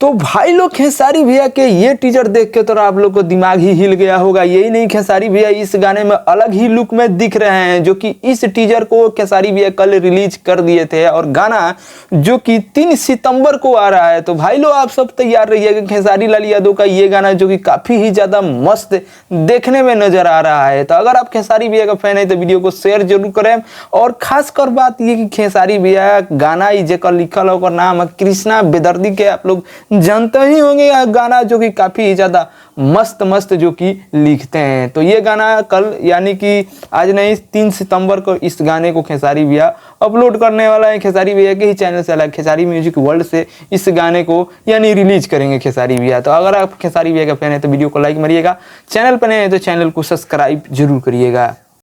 तो भाई लोग खेसारी भैया के ये टीजर देख के तो आप लोग को दिमाग ही हिल गया होगा। यही नहीं, खेसारी भैया इस गाने में अलग ही लुक में दिख रहे हैं, जो कि इस टीजर को खेसारी भैया कल रिलीज कर दिए थे और गाना जो कि 3 सितंबर को आ रहा है। तो भाई लोग आप सब तैयार रहिएगा, खेसारी लाल यादव का ये गाना जो कि काफी ही ज्यादा मस्त देखने में नजर आ रहा है। तो अगर आप खेसारी भैया का फैन है तो वीडियो को शेयर जरूर करें। और खासकर बात ये कि खेसारी भैया गाना जेकर लिखल है ओकर नाम है कृष्णा बेदर्दी के, आप लोग जानते ही होंगे गाना जो कि काफी ज्यादा मस्त जो कि लिखते हैं। तो ये गाना कल यानी कि आज नहीं 3 सितंबर को इस गाने को खेसारी भैया अपलोड करने वाला है। खेसारी भैया के ही चैनल से अलग खेसारी म्यूजिक वर्ल्ड से इस गाने को यानी रिलीज करेंगे खेसारी भैया। तो अगर आप खेसारी भैया का फैन है तो वीडियो को लाइक मारिएगा, चैनल पर नए हैं तो चैनल को सब्सक्राइब जरूर करिएगा।